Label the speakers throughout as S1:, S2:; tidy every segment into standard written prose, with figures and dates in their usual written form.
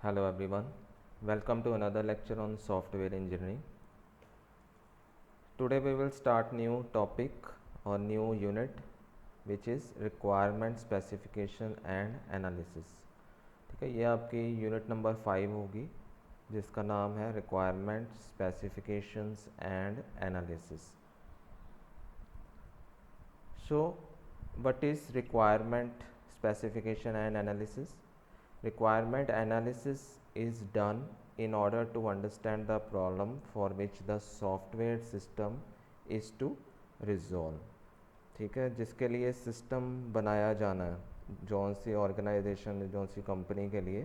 S1: Hello everyone, welcome to another lecture on software engineering. Today we will start new topic or new unit which is requirement specification and analysis. ठीक है, ये आपकी unit number 5 होगी जिसका नाम है requirement specifications and analysis. So what is requirement specification and analysis? Requirement analysis is done in order to understand the problem for which the software system is to resolve. ठीक है, जिसके लिए system बनाया जाना है जौन सी ऑर्गेनाइजेशन जौन सी company के लिए,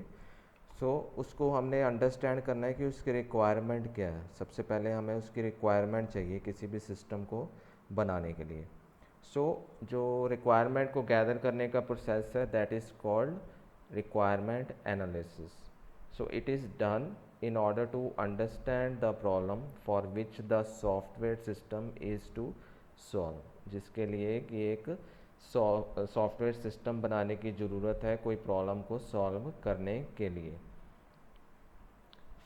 S1: उसको हमने अंडरस्टैंड करना है कि उसकी रिक्वायरमेंट क्या है. सबसे पहले हमें उसकी रिक्वायरमेंट चाहिए किसी भी सिस्टम को बनाने के लिए. जो रिक्वायरमेंट को गैदर करने का प्रोसेस है that is called requirement analysis. So it is done in order to understand the problem for which the software system is to solve. जिसके लिए कि एक सॉफ्टवेयर सिस्टम बनाने की ज़रूरत है कोई प्रॉब्लम को सॉल्व करने के लिए.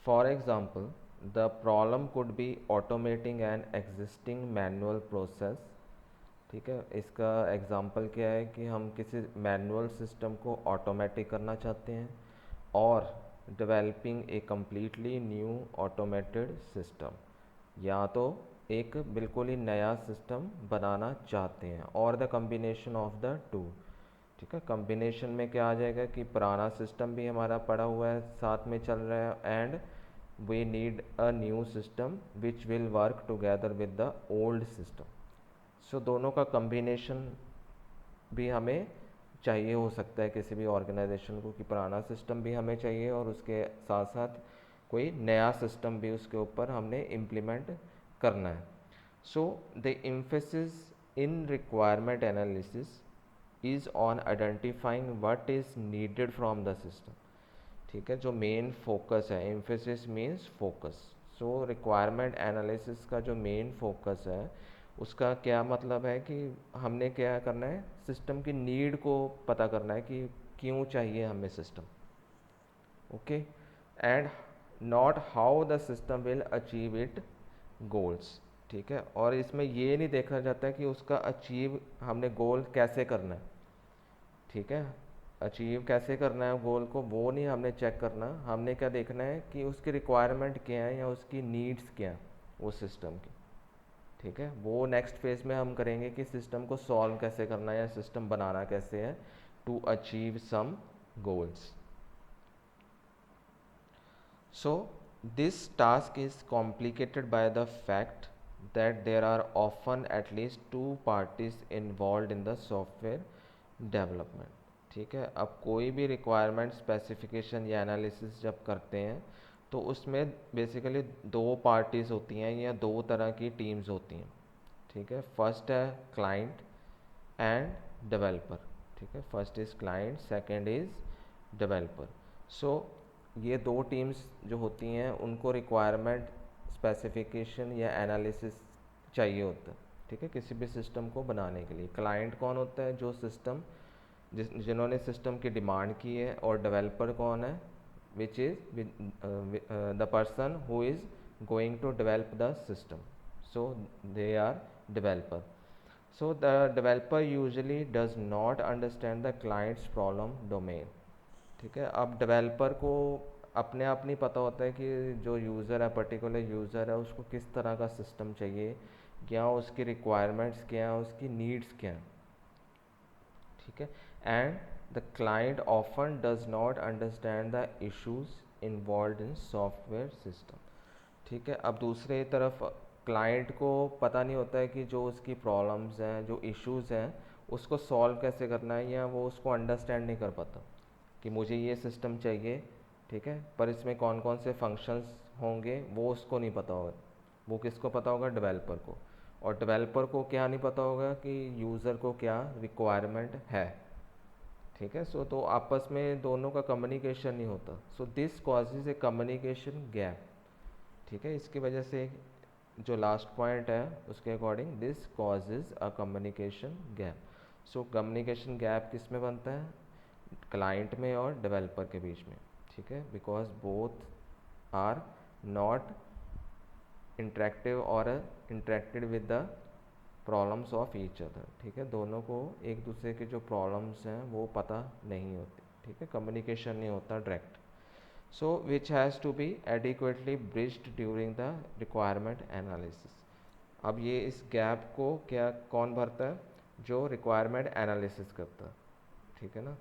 S1: For example the problem could be automating an existing manual process. ठीक है, इसका एग्ज़ाम्पल क्या है कि हम किसी मैनुअल सिस्टम को ऑटोमेटिक करना चाहते हैं और developing a completely new automated system, या तो एक बिल्कुल ही नया सिस्टम बनाना चाहते हैं और the combination of the two. ठीक है, कम्बिनेशन में क्या आ जाएगा कि पुराना सिस्टम भी हमारा पड़ा हुआ है साथ में चल रहा है and we need a new system which will work together with the old system. दोनों का कम्बिनेशन भी हमें चाहिए हो सकता है किसी भी ऑर्गेनाइजेशन को कि पुराना सिस्टम भी हमें चाहिए और उसके साथ साथ कोई नया सिस्टम भी उसके ऊपर हमने इम्प्लीमेंट करना है. The emphasis in requirement analysis is on identifying what is needed from the system. ठीक है, जो मेन फोकस है, emphasis means focus. Requirement analysis का जो मेन फोकस है उसका क्या मतलब है कि हमने क्या करना है, सिस्टम की नीड को पता करना है कि क्यों चाहिए हमें system. Okay, and not how the system will achieve it goals. ठीक है, और इसमें ये नहीं देखा जाता है कि उसका अचीव हमने गोल कैसे करना है. ठीक है, अचीव कैसे करना है गोल को वो नहीं हमने चेक करना. हमने क्या देखना है कि उसकी रिक्वायरमेंट क्या है या उसकी नीड्स क्या है वो सिस्टम की. ठीक है, वो नेक्स्ट फेज में हम करेंगे कि सिस्टम को सॉल्व कैसे करना है या सिस्टम बनाना कैसे है to achieve some goals. This task is complicated by the fact that there are often at least two parties involve in the software development. ठीक है, अब कोई भी रिक्वायरमेंट स्पेसिफिकेशन या एनालिसिस जब करते हैं तो उसमें बेसिकली दो पार्टीज़ होती हैं या दो तरह की टीम्स होती हैं. ठीक है, फर्स्ट है क्लाइंट एंड डेवलपर. ठीक है, first is client, second is developer. ये दो टीम्स जो होती हैं उनको रिक्वायरमेंट स्पेसिफिकेशन या एनालिसिस चाहिए होता है. ठीक है, किसी भी सिस्टम को बनाने के लिए. क्लाइंट कौन होता है, जो सिस्टम जिन्होंने सिस्टम की डिमांड की है, और डेवलपर कौन है, which is the person who is going to develop the system. So they are developer. So the developer usually does not understand the client's problem domain. ठीक है, अब डेवलपर को अपने आप नहीं पता होता है कि जो यूज़र है, पर्टिकुलर यूज़र है, उसको किस तरह का सिस्टम चाहिए, क्या उसकी रिक्वायरमेंट्स क्या हैं, उसकी नीड्स क्या हैं. ठीक है, and the client often does not understand the issues involve in software system. ठीक है, अब दूसरे तरफ क्लाइंट को पता नहीं होता है कि जो उसकी प्रॉब्लम्स हैं, जो इश्यूज़ हैं, उसको सॉल्व कैसे करना है, या वो उसको अंडरस्टैंड नहीं कर पाता कि मुझे ये सिस्टम चाहिए. ठीक है, पर इसमें कौन कौन से फंक्शंस होंगे वो उसको नहीं पता होगा. वो किसको पता होगा, डेवलपर को. और डेवलपर को क्या नहीं पता होगा कि यूज़र को क्या रिक्वायरमेंट है. ठीक है, तो आपस में दोनों का कम्युनिकेशन नहीं होता. This causes A communication gap. ठीक है, इसकी वजह से जो लास्ट पॉइंट है उसके according this causes a communication gap. Communication gap किस में बनता है, क्लाइंट में और डेवलपर के बीच में. ठीक है, because both are not interactive और interacted with the problems of each other. ठीक है, दोनों को एक दूसरे के जो प्रॉब्लम्स हैं वो पता नहीं होती। ठीक है, कम्युनिकेशन नहीं होता direct. So which has to be adequately bridged during the requirement analysis. अब ये इस गैप को क्या कौन भरता है? जो रिक्वायरमेंट एनालिसिस करता है। ठीक है ना।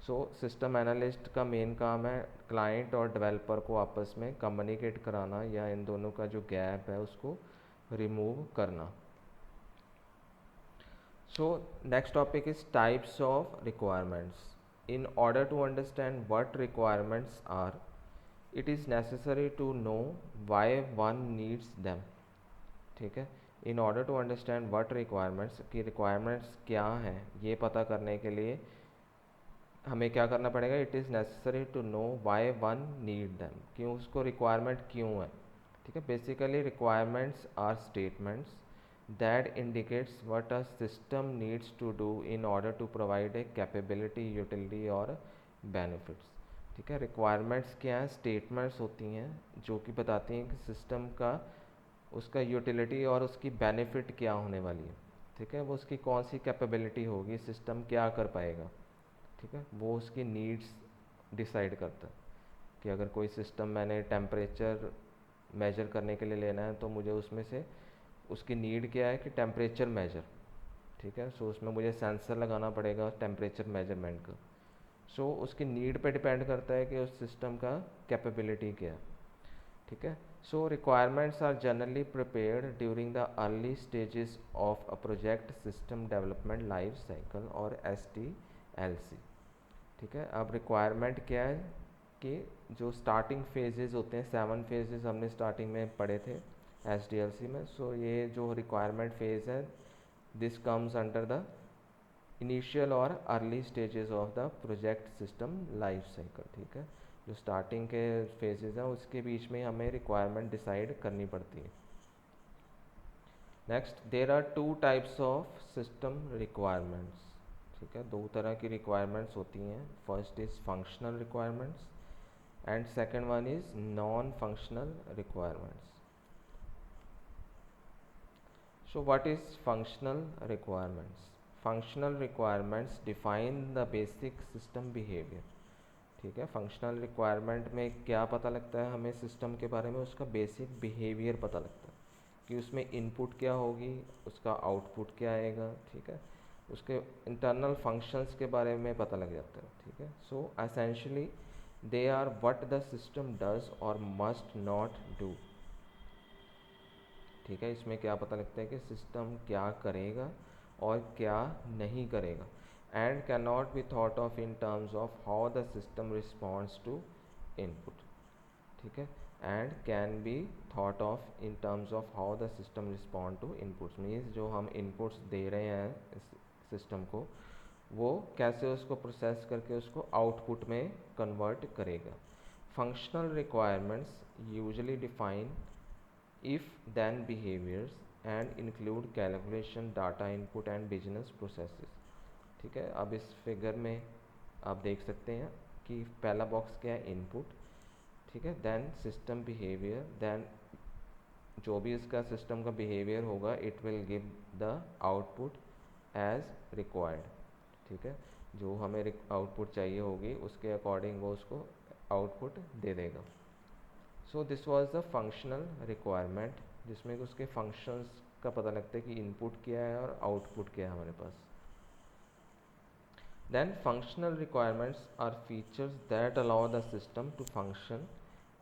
S1: सो सिस्टम एनालिस्ट का मेन काम है क्लाइंट और डेवलपर को आपस में कम्युनिकेट कराना या इन दोनों का जो गैप है उसको रिमूव करना। So next topic is types of requirements. In order to understand what requirements are, it is necessary to know why one needs them. ठीक है, in order to understand what requirements कि requirements क्या हैं ये पता करने के लिए हमें क्या करना पड़ेगा? It is necessary to know why one need them, क्यों उसको रिक्वायरमेंट क्यों है। ठीक है, basically requirements are statements that indicates what a system needs to do in order to provide a capability, utility और benefits। ठीक है, रिक्वायरमेंट्स क्या हैं? स्टेटमेंट्स होती हैं जो कि बताती हैं कि सिस्टम का उसका यूटिलिटी और उसकी बेनिफिट क्या होने वाली है। ठीक है, वो उसकी कौन सी कैपेबिलिटी होगी, सिस्टम क्या कर पाएगा। ठीक है, वो उसकी नीड्स डिसाइड करता है कि अगर कोई सिस्टम मैंने टेम्परेचर मेजर करने के लिए लेना है तो मुझे उसमें से उसकी नीड क्या है कि टेम्परेचर मेजर। ठीक है, सो उसमें मुझे सेंसर लगाना पड़ेगा टेम्परेचर मेजरमेंट का। सो उसकी नीड पे डिपेंड करता है कि उस सिस्टम का कैपेबिलिटी क्या है। ठीक है, so requirements are generally prepared during the early stages of a project system development life cycle और SDLC। ठीक है, अब रिक्वायरमेंट क्या है कि जो स्टार्टिंग फेजेस होते हैं, 7 फेजेस हमने स्टार्टिंग में पढ़े थे SDLC में। सो ये जो रिक्वायरमेंट फेज है this comes under the initial और early stages of the project system life cycle. ठीक है, जो स्टार्टिंग के फेजेस हैं उसके बीच में हमें रिक्वायरमेंट डिसाइड करनी पड़ती है। Next, there are 2 types of system requirements. ठीक है, 2 तरह की रिक्वायरमेंट्स होती हैं। First is functional requirements and second one is non functional requirements. So what is functional requirements? Functional requirements define the basic system behavior। ठीक है, functional requirement में क्या पता लगता है हमें सिस्टम के बारे में? उसका बेसिक बिहेवियर पता लगता है कि उसमें इनपुट क्या होगी, उसका आउटपुट क्या आएगा। ठीक है, उसके इंटरनल फंक्शंस के बारे में पता लग जाता है। ठीक है, so essentially they are what the system does और मस्ट नॉट डू। ठीक है, इसमें क्या पता लगता है कि सिस्टम क्या करेगा और क्या नहीं करेगा। And can not be thought of in terms of how the system responds to input. ठीक है, and can be thought of in terms of how the system respond to inputs. Means जो हम इनपुट्स दे रहे हैं इस system को वो कैसे उसको प्रोसेस करके उसको आउटपुट में कन्वर्ट करेगा। Functional requirements usually define if then behaviors and include calculation data input and business processes। ठीक है, अब इस फिगर में आप देख सकते हैं कि पहला बॉक्स क्या है? इनपुट। ठीक है, देन सिस्टम बिहेवियर, देन जो भी इसका सिस्टम का बिहेवियर होगा it will give the output as required. ठीक है, जो हमें आउटपुट चाहिए होगी उसके अकॉर्डिंग वो उसको आउटपुट दे देगा। So this was the functional requirement जिसमें कि उसके फंक्शंस का पता लगता है कि इनपुट क्या है और आउटपुट क्या है हमारे पास। Then functional requirements are features that allow the system to function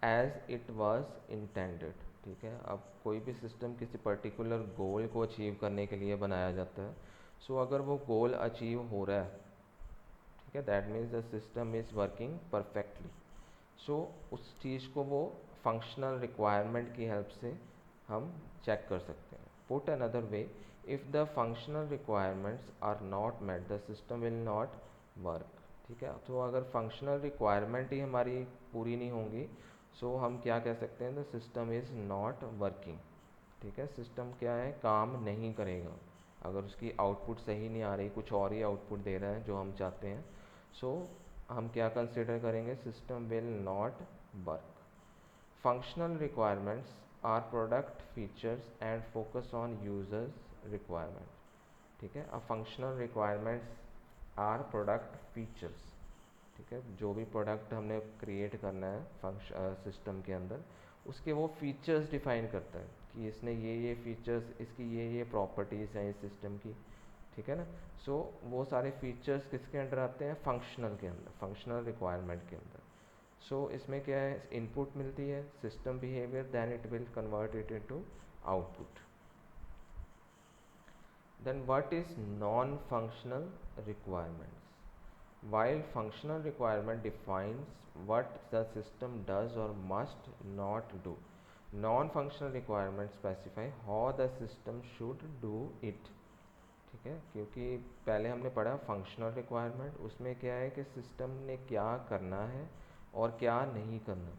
S1: as it was intended. ठीक है, अब कोई भी सिस्टम किसी पर्टिकुलर गोल को अचीव करने के लिए बनाया जाता है। सो अगर वो गोल अचीव हो रहा है, ठीक है, that means the system is working perfectly. So उस चीज़ को वो फंक्शनल रिक्वायरमेंट की हेल्प से हम चेक कर सकते हैं। Put another way, if the functional requirements are not met the system will not work. ठीक है, तो अगर फंक्शनल रिक्वायरमेंट ही हमारी पूरी नहीं होंगी सो हम क्या कह सकते हैं? The system is not working. ठीक है, सिस्टम क्या है? काम नहीं करेगा। अगर उसकी आउटपुट सही नहीं आ रही, कुछ और ही आउटपुट दे रहा है जो हम चाहते हैं, सो हम क्या कंसिडर करेंगे, system will not work. Functional requirements are product features and focus on users requirement. ठीक है, अब functional requirements are product features. ठीक है, जो भी प्रोडक्ट हमने क्रिएट करना है फंक्शन सिस्टम के अंदर, उसके वो फीचर्स डिफाइन करता है कि इसने ये फीचर्स, इसकी ये प्रॉपर्टीज़ हैं इस सिस्टम की। ठीक है ना। सो वो सारे फीचर्स किसके अंडर आते हैं, फंक्शनल के अंदर, फंक्शनल रिक्वायरमेंट के अंदर। सो इसमें क्या है, इनपुट मिलती है system behaviour, then it will convert it into output. Then what is non-functional requirements? While functional requirement defines what the system does or must not do, non-functional requirements specify how the system should do it. ठीक है, क्योंकि पहले हमने पढ़ा functional requirement, उसमें क्या है कि सिस्टम ने क्या करना है और क्या नहीं करना।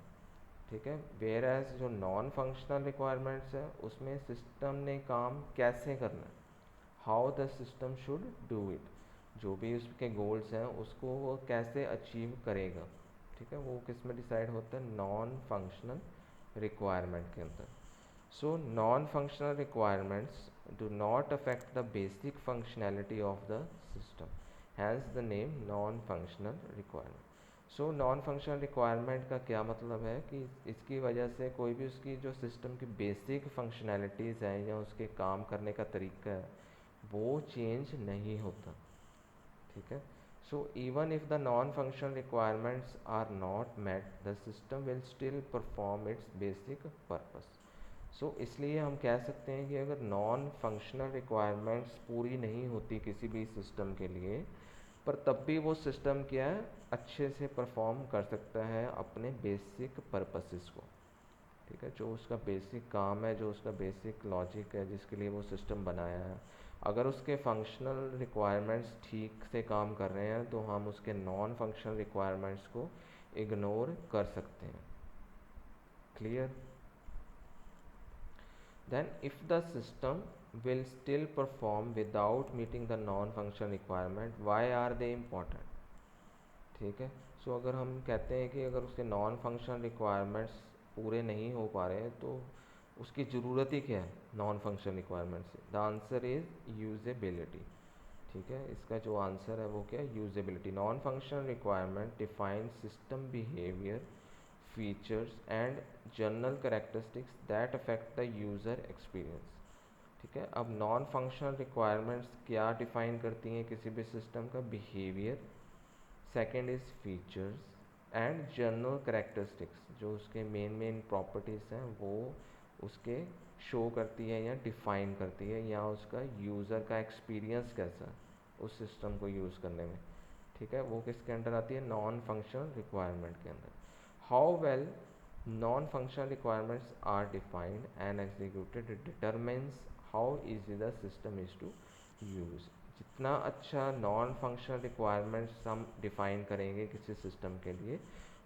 S1: ठीक है, वेयर एज जो नॉन फंक्शनल रिक्वायरमेंट्स है उसमें सिस्टम ने काम कैसे करना है, how the system should do it, जो भी उसके गोल्स हैं उसको वो कैसे अचीव करेगा। ठीक है, वो किस में डिसाइड होता है, नॉन फंक्शनल रिक्वायरमेंट के अंदर। So non functional requirements do not affect the basic functionality of the system, hence the name non functional requirement. So non functional requirement का क्या मतलब है कि इसकी वजह से कोई भी उसकी जो सिस्टम की बेसिक फंक्शनैलिटीज़ हैं या उसके काम करने का तरीका है वो चेंज नहीं होता। ठीक है, so even if the non functional requirements are not met, the system will still perform its basic purpose. So इसलिए हम कह सकते हैं कि अगर नॉन फंक्शनल रिक्वायरमेंट्स पूरी नहीं होती किसी भी सिस्टम के लिए, पर तब भी वो सिस्टम क्या है, अच्छे से परफॉर्म कर सकता है अपने बेसिक पर्पसेस को। ठीक है, जो उसका बेसिक काम है, जो उसका बेसिक लॉजिक है जिसके लिए वो सिस्टम बनाया है, अगर उसके फंक्शनल रिक्वायरमेंट्स ठीक से काम कर रहे हैं तो हम उसके नॉन फंक्शनल रिक्वायरमेंट्स को इग्नोर कर सकते हैं। Clear. Then if the system will still perform without meeting the non functional requirement, why are they important. ठीक है, सो अगर हम कहते हैं कि अगर उसके नॉन फंक्शनल रिक्वायरमेंट्स पूरे नहीं हो पा रहे हैं तो उसकी ज़रूरत ही क्या है नॉन फंक्शनल रिक्वायरमेंट से, द आंसर इज़ यूजेबिलिटी। ठीक है, इसका जो आंसर है वो क्या है, usability. Non functional requirement define system behaviour, features and general characteristics that affect the user experience. ठीक है, अब नॉन फंक्शनल रिक्वायरमेंट्स क्या डिफाइन करती हैं किसी भी सिस्टम का, behaviour, second is features and general characteristics, जो उसके मेन प्रॉपर्टीज़ हैं वो उसके शो करती है या डिफ़ाइन करती है, या उसका यूज़र का एक्सपीरियंस कैसा है उस सिस्टम को यूज़ करने में। ठीक है, वो किसके अंडर आती है, नॉन फंक्शनल रिक्वायरमेंट के अंदर। How well non functional requirements are defined and executed determines how easy the system is to use. जितना अच्छा नॉन फंक्शनल रिक्वायरमेंट्स हम डिफ़ाइन करेंगे किसी सिस्टम के लिए,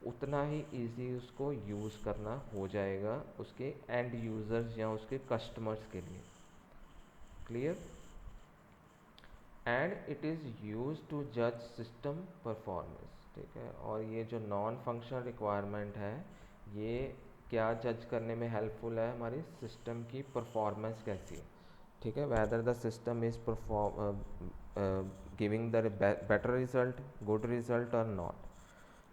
S1: उतना ही इजी उसको यूज़ करना हो जाएगा उसके एंड यूज़र्स या उसके कस्टमर्स के लिए। Clear. And it is use to जज सिस्टम परफॉर्मेंस। ठीक है, और ये जो नॉन फंक्शनल रिक्वायरमेंट है ये क्या जज करने में हेल्पफुल है, हमारी सिस्टम की परफॉर्मेंस कैसी है। ठीक है, whether the system is perform giving the better result, good result और not.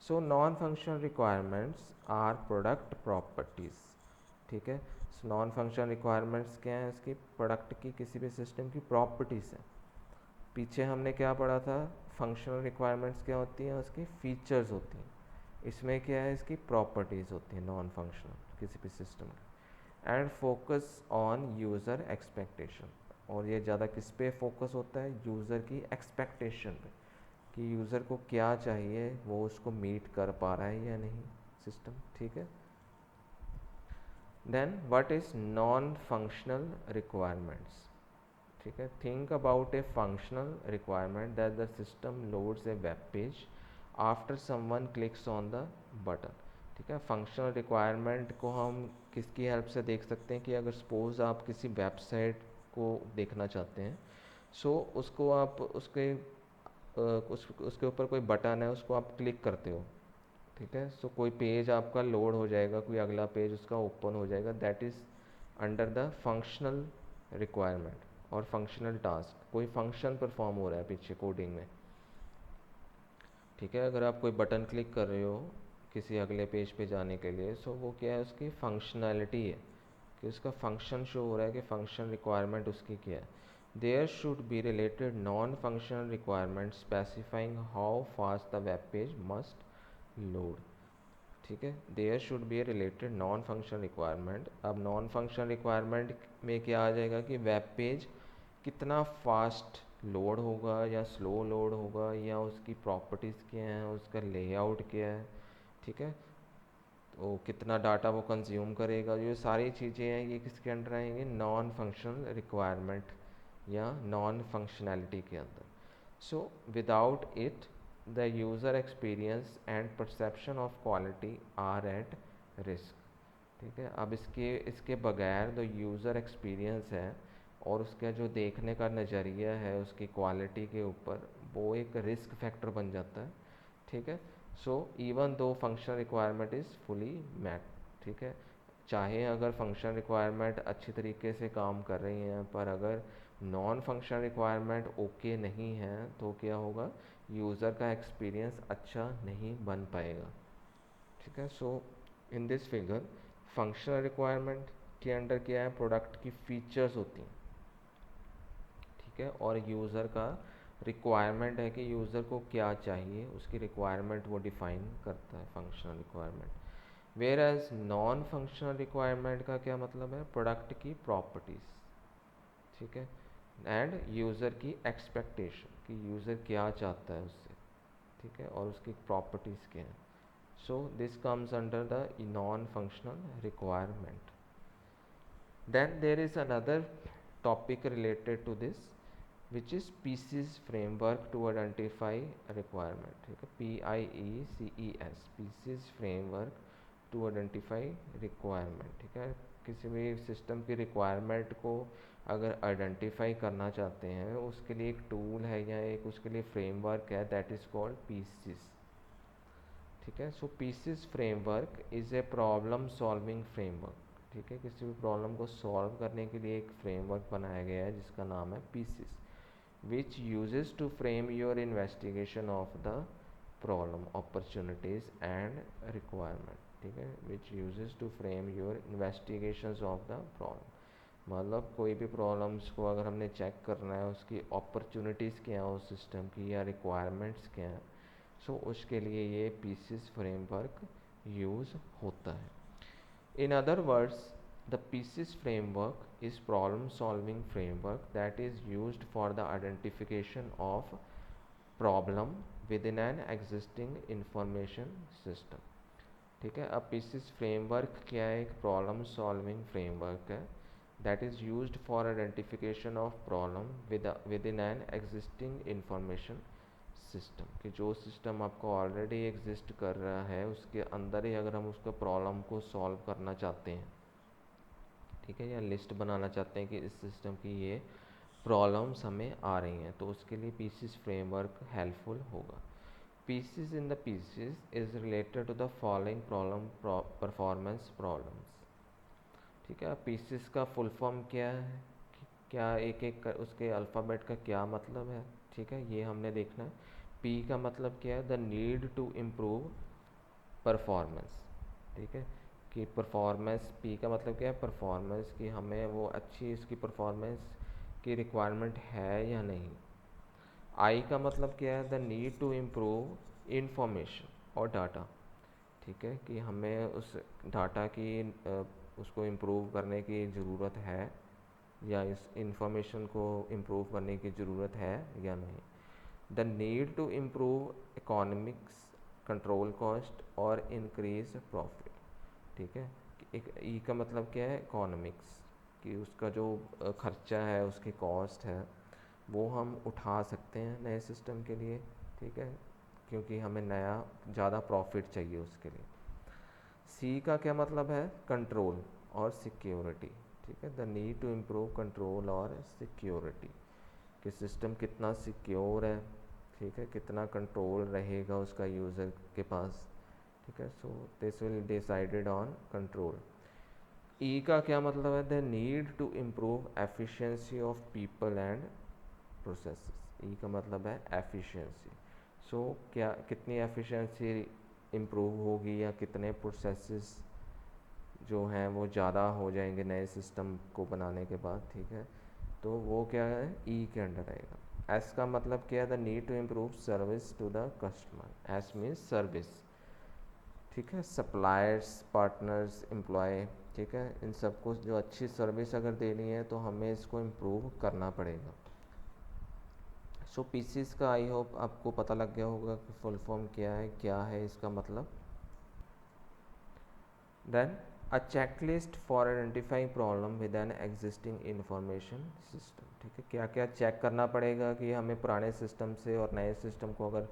S1: So non functional requirements are product properties. ठीक है, नॉन फंक्शनल रिक्वायरमेंट्स क्या है, इसकी प्रोडक्ट की किसी भी सिस्टम की प्रॉपर्टीज़ हैं। पीछे हमने क्या पढ़ा था, फंक्शनल रिक्वायरमेंट्स क्या होती हैं, उसकी फीचर्स होती हैं। इसमें क्या है, इसकी प्रॉपर्टीज़ होती हैं नॉन फंक्शनल किसी भी सिस्टम की। And focus on user expectation, और ये ज़्यादा किस पे फोकस होता है, यूज़र की एक्सपेक्टेशन पे, कि यूज़र को क्या चाहिए, वो उसको मीट कर पा रहा है या नहीं सिस्टम। ठीक है, then what is non functional requirements. ठीक है, think about a functional requirement that the system loads a web page after someone clicks on the button. ठीक है, फंक्शनल रिक्वायरमेंट को हम किसकी हेल्प से देख सकते हैं कि अगर सपोज़ आप किसी वेबसाइट को देखना चाहते हैं, सो उसको आप उसके उसके ऊपर कोई बटन है, उसको आप क्लिक करते हो, ठीक है। सो कोई पेज आपका लोड हो जाएगा, कोई अगला पेज उसका ओपन हो जाएगा, that is under the functional requirement और फंक्शनल टास्क। कोई फंक्शन परफॉर्म हो रहा है पीछे कोडिंग में, ठीक है। अगर आप कोई बटन क्लिक कर रहे हो किसी अगले पेज पे जाने के लिए, सो वो क्या है, उसकी फंक्शनैलिटी है कि उसका फंक्शन शो हो रहा है कि फंक्शन रिक्वायरमेंट उसकी क्या है। There should be related non functional requirement specifying how fast the web page must load, ठीक है। There should be related non functional requirement. अब नॉन फंक्शनल रिक्वायरमेंट में क्या आ जाएगा कि वेब पेज कितना फास्ट लोड होगा या स्लो लोड होगा, या उसकी प्रॉपर्टीज़ क्या हैं, उसका लेआउट क्या है, ठीक है। तो कितना डाटा वो कंज्यूम करेगा, ये सारी चीज़ें हैं, ये किसके अंडर आएंगे, नॉन फंक्शनल रिक्वायरमेंट या नॉन फंक्शनैलिटी के अंदर। So without it the user experience and perception of quality are at risk, ठीक है। अब इसके बगैर जो यूज़र एक्सपीरियंस है और उसका जो देखने का नज़रिया है उसकी क्वालिटी के ऊपर, वो एक रिस्क फैक्टर बन जाता है, ठीक है। So even though function requirement is fully met, ठीक है। चाहे अगर फंक्शन रिक्वायरमेंट अच्छी तरीके से काम कर रही हैं, पर अगर नॉन फंक्शन रिक्वायरमेंट ओके नहीं है तो क्या होगा, यूज़र का एक्सपीरियंस अच्छा नहीं बन पाएगा, ठीक है। So in this figure functional requirement के अंडर क्या है, प्रोडक्ट की फीचर्स होती हैं, ठीक है। और यूज़र का रिक्वायरमेंट है कि यूज़र को क्या चाहिए, उसकी रिक्वायरमेंट वो डिफ़ाइन करता है functional requirement. Whereas non functional requirement का क्या मतलब है, प्रोडक्ट की प्रॉपर्टीज़, ठीक है, एंड यूज़र की एक्सपेक्टेशन कि यूज़र क्या चाहता है उससे, ठीक है, और उसकी प्रॉपर्टीज़ क्या हैं। So this comes under the non functional requirement. Then there is another topic related to this, which is PC's framework to identify a requirement, ठीक है, PIECES, PC's framework to identify requirement, ठीक है। किसी भी system की requirement को अगर identify करना चाहते हैं, उसके लिए एक टूल है या एक उसके लिए फ्रेमवर्क है, दैट इज़ कॉल्ड पीसीस, ठीक है। So pieces framework is a problem solving framework, ठीक है। किसी भी प्रॉब्लम को सॉल्व करने के लिए एक फ्रेमवर्क बनाया गया है जिसका नाम है PIECES, which uses to frame your investigation of the problem, opportunities and requirement, ठीक है, which uses to frame your investigations of the problem. मतलब कोई भी प्रॉब्लम्स को अगर हमने चेक करना है, उसकी अपॉर्चुनिटीज़ क्या हैं उस सिस्टम की, या रिक्वायरमेंट्स क्या हैं, सो उसके लिए ये पीसीस फ्रेमवर्क यूज़ होता है। In other words, the PCS framework is problem-solving framework that is used for the identification of problem within an existing information system, ठीक है। अब PCS framework क्या है, एक problem solving framework है that is used for identification of problem within an existing information system, कि जो system आपको ऑलरेडी एग्जिस्ट कर रहा है उसके अंदर ही अगर हम उसका प्रॉब्लम को सॉल्व करना चाहते हैं, ठीक है, या लिस्ट बनाना चाहते हैं कि इस सिस्टम की ये प्रॉब्लम्स हमें आ रही हैं, तो उसके लिए पीसीस फ्रेमवर्क हेल्पफुल होगा। PIECES in the PIECES is related to the following problem performance problems, ठीक है। पीसीस का फुल फॉर्म क्या है, क्या एक एक कर उसके अल्फ़ाबेट का क्या मतलब है, ठीक है, ये हमने देखना है। पी का मतलब क्या है, the need to improve performance, ठीक है, कि परफॉर्मेंस, पी का मतलब क्या है, परफॉर्मेंस, कि हमें वो अच्छी इसकी परफॉर्मेंस की रिक्वायरमेंट है या नहीं। आई का मतलब क्या है, the need to improve information और डाटा, ठीक है, कि हमें उस डाटा की उसको इम्प्रूव करने की ज़रूरत है या इस इंफॉर्मेशन को इम्प्रूव करने की ज़रूरत है या नहीं। The need to improve economics, control cost और इंक्रीज प्रॉफिट, ठीक है। एक ई का मतलब क्या है, इकोनॉमिक्स, कि उसका जो खर्चा है, उसकी कॉस्ट है, वो हम उठा सकते हैं नए सिस्टम के लिए, ठीक है, क्योंकि हमें नया ज़्यादा प्रॉफिट चाहिए उसके लिए। सी का क्या मतलब है, कंट्रोल और सिक्योरिटी, ठीक है, the need to improve control और सिक्योरिटी, कि सिस्टम कितना सिक्योर है, ठीक है, कितना कंट्रोल रहेगा उसका यूज़र के पास, ठीक है। So this will decided on control. E का क्या मतलब है, the need to improve efficiency of people and processes. E का मतलब है एफिशिएंसी। सो क्या कितनी एफिशिएंसी इम्प्रूव होगी या कितने प्रोसेसेस जो हैं वो ज़्यादा हो जाएंगे नए सिस्टम को बनाने के बाद, ठीक है। तो वो क्या है, ई के अंडर आएगा। एस का मतलब क्या है, the need to improve service to the customer. S means service, ठीक है, सप्लायर्स, पार्टनर्स, एम्प्लॉय, ठीक है, इन सबको जो अच्छी सर्विस अगर देनी है तो हमें इसको इम्प्रूव करना पड़ेगा। सो पीसीस का आई होप आपको पता लग गया होगा कि फुल फॉर्म क्या है इसका मतलब। Then a checklist for identifying problem with an existing information system, ठीक है। क्या क्या चेक करना पड़ेगा कि हमें पुराने सिस्टम से और नए सिस्टम को अगर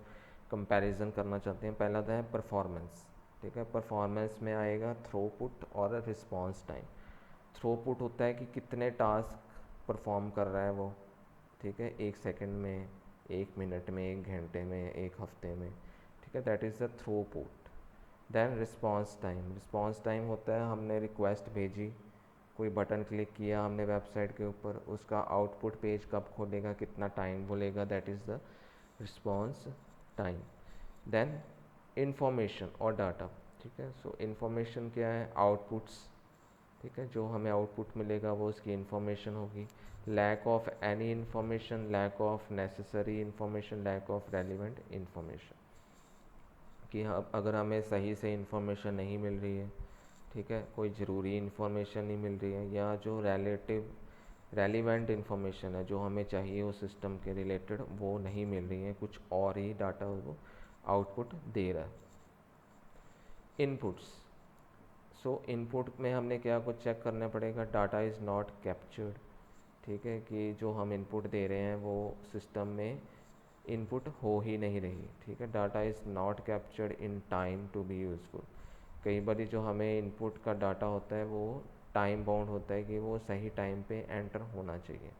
S1: कंपैरिजन करना चाहते हैं। पहला तो है परफॉर्मेंस, ठीक है। परफॉर्मेंस में आएगा थ्रूपुट और रिस्पांस टाइम। थ्रूपुट होता है कि कितने टास्क परफॉर्म कर रहा है वो, ठीक है, 1 सेकंड में, 1 मिनट में, 1 घंटे में, 1 हफ्ते में, ठीक है, that is the throughput. Then response time. Response time होता है हमने रिक्वेस्ट भेजी, कोई बटन क्लिक किया हमने वेबसाइट के ऊपर, उसका आउटपुट पेज कब खोलेगा, कितना टाइम बोलेगा, that is the response time. Then information और डाटा, ठीक है। सो इंफॉर्मेशन क्या है, आउटपुट्स, ठीक है, जो हमें आउटपुट मिलेगा वो उसकी इंफॉर्मेशन होगी। Lack of any information, lack of necessary information, lack of relevant information, कि हाँ अगर हमें सही से इंफॉर्मेशन नहीं मिल रही है, ठीक है, कोई ज़रूरी इंफॉर्मेशन नहीं मिल रही है, या जो रेलिवेंट इंफॉर्मेशन है जो हमें चाहिए उस सिस्टम के रिलेटेड वो नहीं मिल रही है, कुछ और ही डाटा वो आउटपुट दे रहा है। इनपुट्स। सो इनपुट में हमने क्या कुछ चेक करना पड़ेगा, डाटा इज़ नॉट कैप्चर्ड, ठीक है, कि जो हम इनपुट दे रहे हैं वो सिस्टम में इनपुट हो ही नहीं रही, ठीक है। Data is not captured in time to be useful. कई बार जो हमें इनपुट का डाटा होता है वो टाइम बाउंड होता है कि वो सही टाइम पे एंटर होना चाहिए,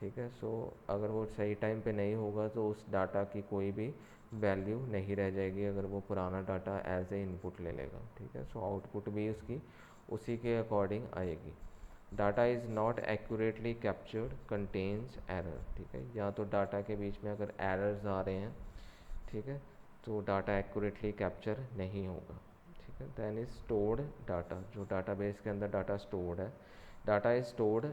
S1: ठीक है। सो अगर वो सही टाइम पे नहीं होगा तो उस डाटा की कोई भी वैल्यू नहीं रह जाएगी अगर वो पुराना डाटा एज ए इनपुट ले लेगा, ठीक है। सो आउटपुट भी उसकी उसी के अकॉर्डिंग आएगी। Data is not accurately captured contains error, ठीक है, या तो डाटा के बीच में अगर एरर्स आ रहे हैं, ठीक है, तो डाटा एक्यूरेटली कैप्चर नहीं होगा, ठीक है। दैन इज स्टोर्ड डाटा, जो डाटाबेस के अंदर डाटा स्टोर्ड है, data is stored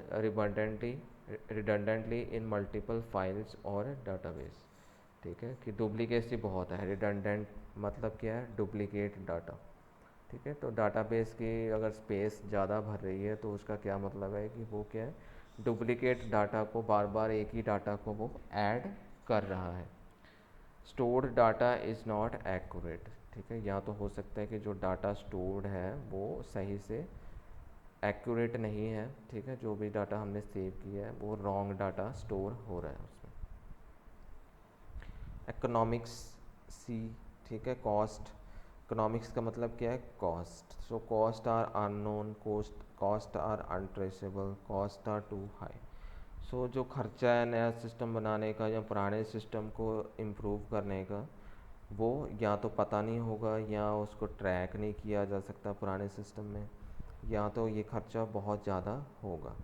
S1: redundantly in multiple files और डाटाबेस, ठीक है, कि डुप्लीकेसी बहुत है। रिडंडेंट मतलब क्या है, डुप्लीकेट डाटा, ठीक है। तो डाटाबेस की अगर स्पेस ज़्यादा भर रही है तो उसका क्या मतलब है कि वो क्या है, डुप्लीकेट डाटा को बार बार एक ही डाटा को वो ऐड कर रहा है। Stored data is not accurate, ठीक है, या तो हो सकता है कि जो डाटा स्टोर्ड है वो सही से एक्यूरेट नहीं है, ठीक है, जो भी डाटा हमने सेव किया है वो रॉन्ग डाटा स्टोर हो रहा है उसमें। इकोनॉमिक्स सी, ठीक है, कॉस्ट। इकोनॉमिक्स का मतलब क्या है, cost. So cost are unknown, cost are untraceable, cost are too high. So जो खर्चा है नया सिस्टम बनाने का या पुराने सिस्टम को इम्प्रूव करने का, वो या तो पता नहीं होगा या उसको ट्रैक नहीं किया जा सकता पुराने सिस्टम में, या तो ये खर्चा बहुत ज़्यादा होगा।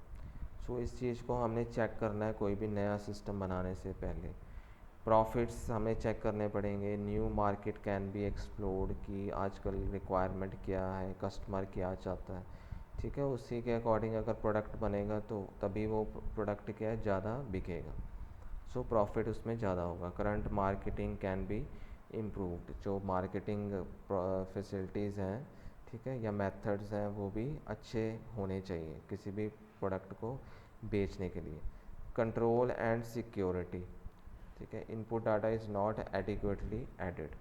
S1: सो इस चीज़ को हमने चेक करना है कोई भी नया सिस्टम बनाने से पहले। प्रॉफिट्स हमें चेक करने पड़ेंगे। New market can be explored, कि आजकल रिक्वायरमेंट क्या है, कस्टमर क्या चाहता है, ठीक है, उसी के अकॉर्डिंग अगर प्रोडक्ट बनेगा तो तभी वो प्रोडक्ट क्या है, ज़्यादा बिकेगा। सो प्रॉफिट उसमें ज़्यादा होगा। Current marketing can be improved, जो मार्केटिंग फैसिलिटीज़ हैं, ठीक है, या मेथड्स हैं वो भी अच्छे होने चाहिए किसी भी प्रोडक्ट को बेचने के लिए। कंट्रोल एंड सिक्योरिटी, ठीक है, input data is not adequately edited,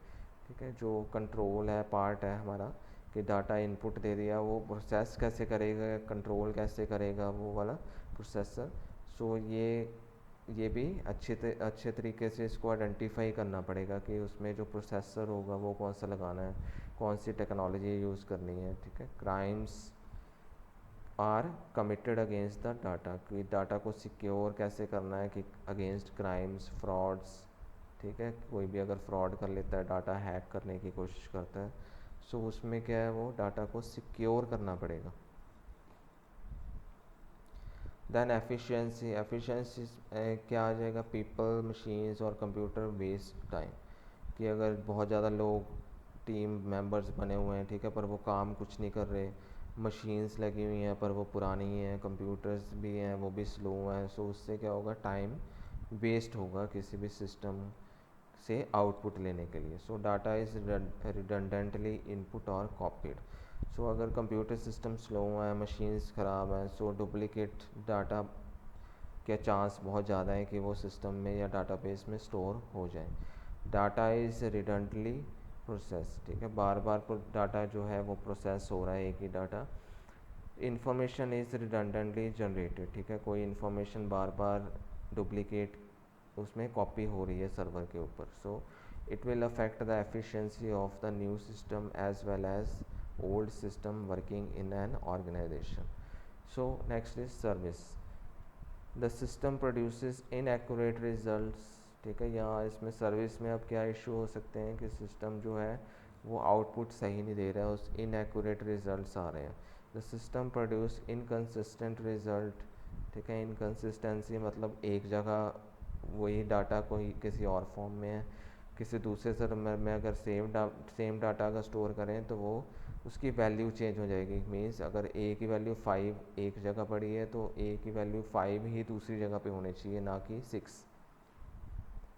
S1: ठीक है, जो कंट्रोल है पार्ट है हमारा, कि डाटा इनपुट दे दिया वो प्रोसेस कैसे करेगा, कंट्रोल कैसे करेगा वो वाला प्रोसेसर। सो ये भी अच्छे तरीके से इसको आइडेंटिफाई करना पड़ेगा कि उसमें जो प्रोसेसर होगा वो कौन सा लगाना है, कौन सी टेक्नोलॉजी यूज़ करनी है, ठीक है। Crimes are committed against the data, कि डाटा को सिक्योर कैसे करना है कि अगेंस्ट क्राइम्स, फ्रॉड्स, ठीक है, कोई भी अगर फ्रॉड कर लेता है, डाटा हैक करने की कोशिश करता है, सो उसमें क्या है, वो डाटा को सिक्योर करना पड़ेगा। देन एफिशिएंसी, एफिशिएंसी क्या आ जाएगा, पीपल, मशीन्स और कंप्यूटर वेस्ट टाइम, कि अगर बहुत ज़्यादा लोग टीम मेंबर्स बने हुए हैं, ठीक है, पर वो काम कुछ नहीं कर रहे, मशीन्स लगी हुई हैं पर वो पुरानी हैं, कंप्यूटर्स भी हैं वो भी स्लो हैं, सो उससे क्या होगा, टाइम वेस्ट होगा किसी भी सिस्टम से आउटपुट लेने के लिए। सो डाटा इज़ रिडंडेंटली इनपुट और कॉपीड। सो अगर कंप्यूटर सिस्टम स्लो है, मशीन्स ख़राब हैं, सो डुप्लीकेट डाटा के चांस बहुत ज़्यादा है कि वो सिस्टम में या डाटाबेस में स्टोर हो जाए। डाटा इज़ रिडंडली प्रोसेस, ठीक है, बार बार डाटा जो है वो प्रोसेस हो रहा है, एक ही data. Information is redundantly generated, ठीक है, कोई इन्फॉर्मेशन बार बार डुप्लीकेट उसमें कॉपी हो रही है सर्वर के ऊपर। So it will affect the efficiency of the new system as well as old system working in an organisation. So next is service, the system produces inaccurate results, ठीक है, यहाँ इसमें सर्विस में अब क्या इशू हो सकते हैं कि सिस्टम जो है वो आउटपुट सही नहीं दे रहा है, उस इनएक्यूरेट रिजल्ट्स आ रहे हैं। The system produce inconsistent result, ठीक है, इनकंसिस्टेंसी मतलब एक जगह वही डाटा कोई किसी और फॉर्म में है, किसी दूसरे सर्वर में अगर सेम डाटा अगर स्टोर करें तो वो उसकी वैल्यू चेंज हो जाएगी। मीन्स अगर ए की वैल्यू 5 एक जगह पड़ी है तो ए की वैल्यू 5 ही दूसरी जगह पे होनी चाहिए, ना कि 6,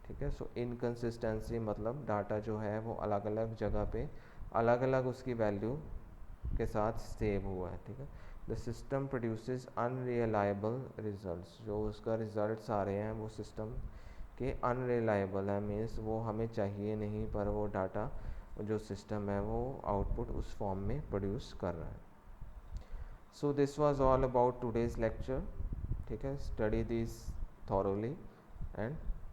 S1: ठीक है। सो इनकंसिस्टेंसी मतलब डाटा जो है वो अलग अलग जगह पे अलग अलग उसकी वैल्यू के साथ सेव हुआ है, ठीक है। The system produces unreliable results, जो उसका रिजल्ट्स आ रहे हैं वो सिस्टम के अनरिलायबल है, मीन्स वो हमें चाहिए नहीं, पर वो डाटा जो सिस्टम है वो आउटपुट उस फॉर्म में प्रोड्यूस कर रहा है। So this was all about today's lecture, ठीक है, स्टडी दिस थॉरोली एंड